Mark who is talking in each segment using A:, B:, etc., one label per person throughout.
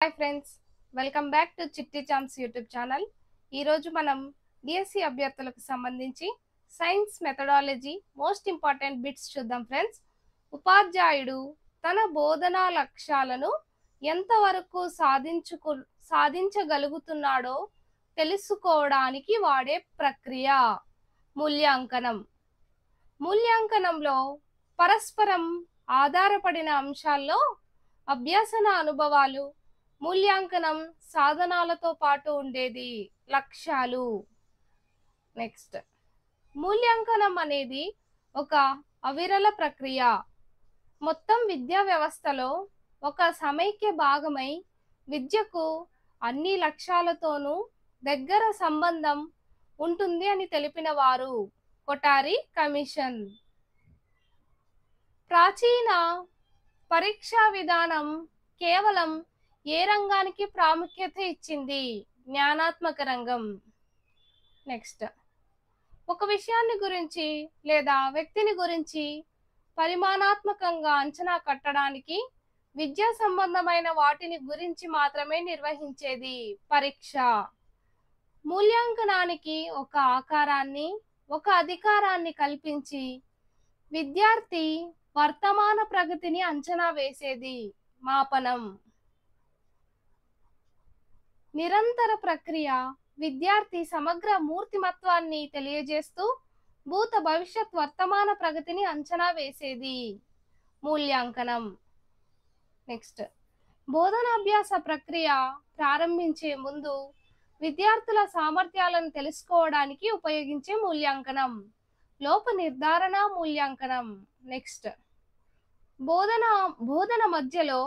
A: Hi friends, welcome back to చిట్టి charms YouTube channel. ఈరోజు మనం డిఎస్సి అభ్యర్థులకు సంబంధించి science methodology most important bits చూద్దాం ఫ్రెండ్స్. ఉపాధ్యాయుడు తన బోధనా లక్ష్యాలను ఎంతవరకు సాధించగలుగుతున్నాడో తెలుసుకోవడానికి వాడే ప్రక్రియ మూల్యాంకనం. మూల్యాంకనంలో పరస్పరం ఆధారపడిన అంశాల్లో అభ్యసన అనుభవాలు, మూల్యాంకనం సాధనాలతో పాటు ఉండేది లక్ష్యాలు. నెక్స్ట్, మూల్యాంకనం అనేది ఒక అవిరళ ప్రక్రియ. మొత్తం విద్యా వ్యవస్థలో ఒక సమైక్య భాగమై విద్యకు అన్ని లక్ష్యాలతోనూ దగ్గర సంబంధం ఉంటుంది అని తెలిపిన వారు కొఠారి కమిషన్. ప్రాచీన పరీక్షా విధానం కేవలం ఏ రంగానికి ప్రాముఖ్యత ఇచ్చింది? జ్ఞానాత్మక రంగం. నెక్స్ట్, ఒక విషయాన్ని గురించి లేదా వ్యక్తిని గురించి పరిమాణాత్మకంగా అంచనా కట్టడానికి విద్యా సంబంధమైన వాటిని గురించి మాత్రమే నిర్వహించేది పరీక్ష. మూల్యాంకనానికి ఒక ఆకారాన్ని, ఒక అధికారాన్ని కల్పించి విద్యార్థి వర్తమాన ప్రగతిని అంచనా వేసేది మాపనం. నిరంతర ప్రక్రియ విద్యార్థి సమగ్ర మూర్తిమత్వాన్ని తెలియజేస్తూ భూత భవిష్యత్ వర్తమాన ప్రగతిని అంచనా వేసేది మూల్యాంకనం. నెక్స్ట్, బోధనాభ్యాస ప్రక్రియ ప్రారంభించే ముందు విద్యార్థుల సామర్థ్యాలను తెలుసుకోవడానికి ఉపయోగించే మూల్యాంకనం లోప నిర్ధారణ మూల్యాంకనం. నెక్స్ట్, బోధన మధ్యలో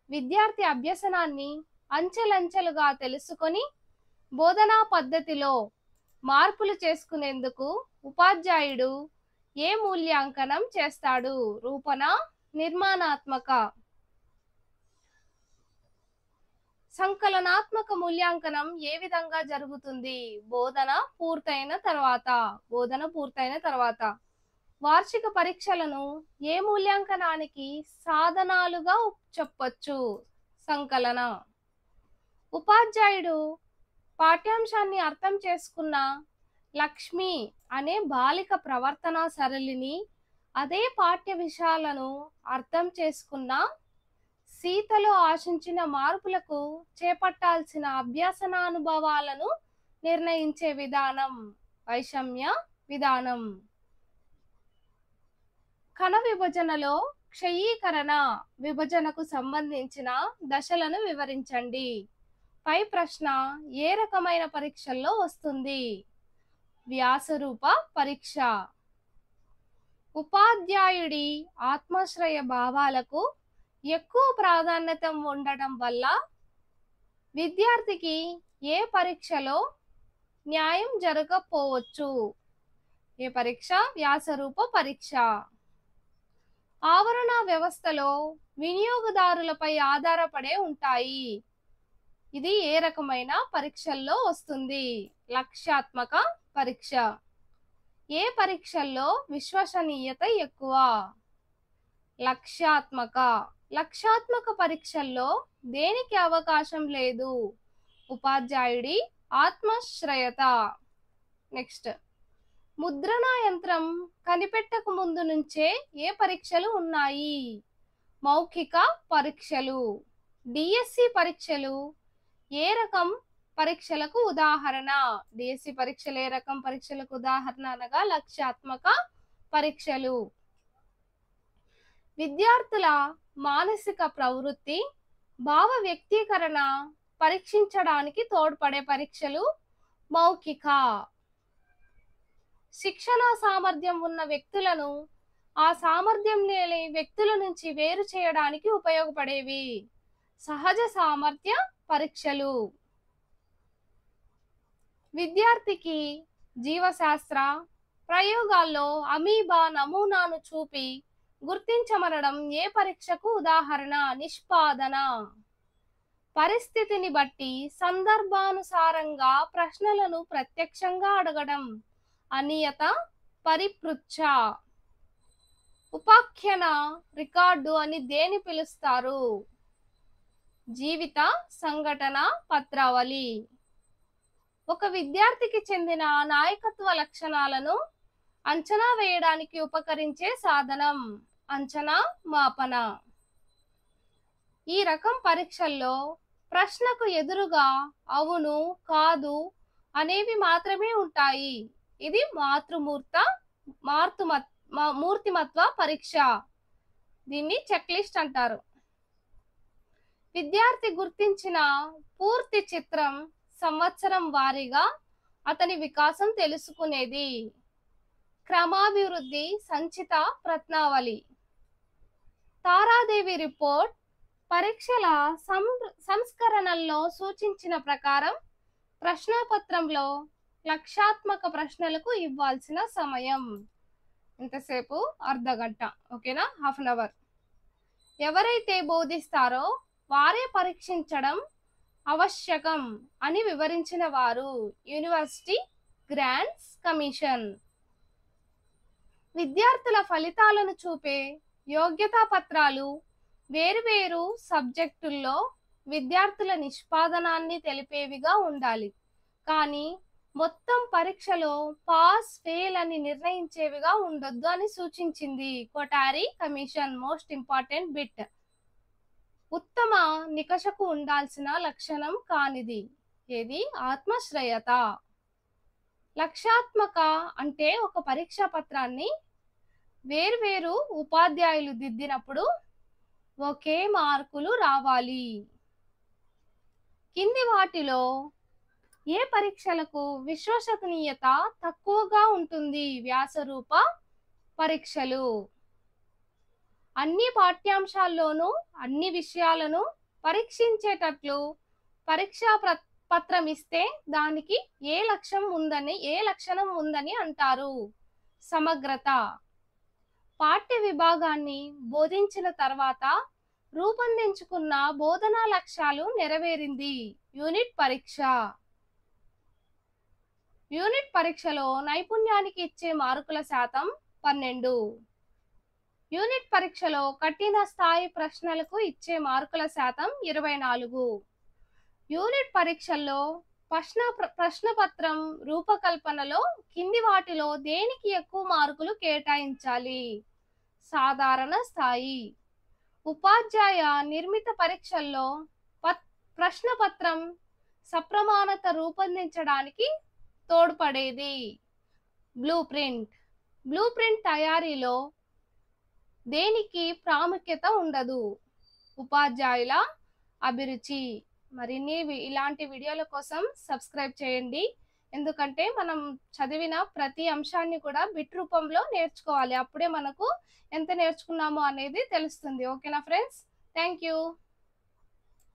A: విద్యార్థి అభ్యసనాన్ని అంచెలంచెలుగా తెలుసుకొని బోధనా పద్ధతిలో మార్పులు చేసుకునేందుకు ఉపాధ్యాయుడు ఏ మూల్యాంకనం చేస్తాడు? రూపణ, నిర్మాణాత్మక. సంకలనాత్మక మూల్యాంకనం ఏ విధంగా జరుగుతుంది? బోధన పూర్తయిన తర్వాత. వార్షిక పరీక్షలను ఏ మూల్యాంకనానికి సాధనాలుగా చెప్పొచ్చు? సంకలన. ఉపాధ్యాయుడు పాఠ్యాంశాన్ని అర్థం చేసుకున్న లక్ష్మి అనే బాలిక ప్రవర్తన సరళిని, అదే పాఠ్య విషయాలను అర్థం చేసుకున్న సీతలో ఆశించిన మార్పులకు చేపట్టాల్సిన అభ్యసనానుభవాలను నిర్ణయించే విధానం వైషమ్య విధానం. కణ విభజనలో క్షయీకరణ విభజనకు సంబంధించిన దశలను వివరించండి. పై ప్రశ్న ఏ రకమైన పరీక్షల్లో వస్తుంది? వ్యాసరూప పరీక్ష. ఉపాధ్యాయుడి ఆత్మాశ్రయ భావాలకు ఎక్కువ ప్రాధాన్యత ఉండటం వల్ల విద్యార్థికి ఏ పరీక్షలో న్యాయం జరగకపోవచ్చు? ఏ పరీక్ష? వ్యాసరూప పరీక్ష. ఆవరణ వ్యవస్థలో వినియోగదారులపై ఆధారపడే ఉంటాయి. ఇది ఏ రకమైన పరీక్షల్లో వస్తుంది? లక్ష్యాత్మక పరీక్ష. ఏ పరీక్షల్లో విశ్వసనీయత ఎక్కువ? లక్ష్యాత్మక పరీక్షల్లో దేనికి అవకాశం లేదు? ఉపాధ్యాయుడి ఆత్మశ్రయత. నెక్స్ట్, ముద్రణ యంత్రం కనిపెట్టక ముందు నుంచే ఏ పరీక్షలు ఉన్నాయి? మౌఖిక పరీక్షలు. డిఎస్సి పరీక్షలు ఏ రకం పరీక్షలకు ఉదాహరణ? డిఎస్సి పరీక్షలు ఏ రకం పరీక్షలకు ఉదాహరణ అనగా లక్ష్యాత్మక పరీక్షలు. విద్యార్థుల మానసిక ప్రవృత్తి, భావ వ్యక్తీకరణ పరీక్షించడానికి తోడ్పడే పరీక్షలు మౌఖిక. శిక్షణ సామర్థ్యం ఉన్న వ్యక్తులను ఆ సామర్థ్యం లేని వ్యక్తుల నుంచి వేరు చేయడానికి ఉపయోగపడేవి సహజ సామర్థ్య పరీక్షలు. విద్యార్థికి జీవశాస్త్ర ప్రయోగాల్లో అమీబా నమూనాను చూపి గుర్తించమనడం ఏ పరీక్షకు ఉదాహరణ? నిష్పాదన. పరిస్థితిని బట్టి సందర్భానుసారంగా ప్రశ్నలను ప్రత్యక్షంగా అడగడం అనియత పరిపృచ్ఛ. ఉపాఖ్యాన రికార్డు అని దేని పిలుస్తారు? జీవిత సంఘటన పత్రావళి. ఒక విద్యార్థికి చెందిన నాయకత్వ లక్షణాలను అంచనా వేయడానికి ఉపకరించే సాధనం అంచనా మాపన. ఈ రకం పరీక్షల్లో ప్రశ్నకు ఎదురుగా అవును కాదు అనేవి మాత్రమే ఉంటాయి. ఇది మూర్తిమత్వ పరీక్ష. దీన్ని చెక్ లిస్ట్ అంటారు. విద్యార్థి గుర్తించిన పూర్తి చిత్రం సంవత్సరం వారీగా అతని వికాసం తెలుసుకునేది. క్రమాభివృద్ధి సంచిత ప్రశ్నావళి. తారాదేవి రిపోర్ట్ పరీక్షల సంస్కరణల్లో సూచించిన ప్రకారం ప్రశ్నపత్రంలో లక్షాత్మక ప్రశ్నలకు ఇవ్వాల్సిన సమయం ఎంతసేపు? అర్ధగంట. ఓకేనా? Half an hour. ఎవరైతే బోధిస్తారో వారే పరీక్షించడం ఆవశ్యకం అని వివరించిన వారు యూనివర్సిటీ గ్రాంట్స్ కమిషన్. విద్యార్థుల ఫలితాలను చూపే యోగ్యతా పత్రాలు వేరువేరు సబ్జెక్టుల్లో విద్యార్థుల నిష్పాదనాన్ని తెలిపేవిగా ఉండాలి, కానీ మొత్తం పరీక్షలో పాస్ ఫెయిల్ అని నిర్ణయించేవిగా ఉండొద్దు అని సూచించింది Kothari commission. Most important bit. ఉత్తమ నికషకు ఉండాల్సిన లక్షణం కానిది ఏది? ఆత్మశ్రయత. లక్ష్యాత్మక అంటే ఒక పరీక్షా పత్రాన్ని వేర్వేరు ఉపాధ్యాయులు దిద్దినప్పుడు ఒకే మార్కులు రావాలి. కింది వాటిలో ఏ పరీక్షలకు విశ్వసనీయత తక్కువగా ఉంటుంది? వ్యాసరూప పరీక్షలు. అన్ని పాఠ్యాంశాల్లోనూ అన్ని విషయాలను పరీక్షించేటట్లు పరీక్షా పత్రం ఇస్తే దానికి ఏ లక్షణం ఉందని అంటారు? సమగ్రత. పాఠ్య విభాగాన్ని బోధించిన తర్వాత రూపొందించుకున్న బోధనా లక్ష్యాలు నెరవేరింది. యూనిట్ పరీక్ష. యూనిట్ పరీక్షలో నైపుణ్యానికి ఇచ్చే మార్కుల శాతం 12. యూనిట్ పరీక్షలో కఠిన స్థాయి ప్రశ్నలకు ఇచ్చే మార్కుల శాతం 24. యూనిట్ పరీక్షల్లో ప్రశ్నపత్రం రూపకల్పనలో కింది వాటిలో దేనికి ఎక్కువ మార్కులు కేటాయించాలి? సాధారణ స్థాయి. ఉపాధ్యాయ నిర్మిత పరీక్షల్లో ప్రశ్నపత్రం సప్రమాణత రూపొందించడానికి తోడ్పడేది. బ్లూ ప్రింట్ తయారీలో దేనికి ప్రాముఖ్యత ఉండదు? ఉపాధ్యాయుల అభిరుచి. మరిన్ని ఇలాంటి వీడియోల కోసం సబ్స్క్రైబ్ చేయండి. ఎందుకంటే మనం చదివిన ప్రతి అంశాన్ని కూడా బిట్ రూపంలో నేర్చుకోవాలి. అప్పుడే మనకు ఎంత నేర్చుకున్నామో అనేది తెలుస్తుంది. ఓకేనా ఫ్రెండ్స్? Thank you.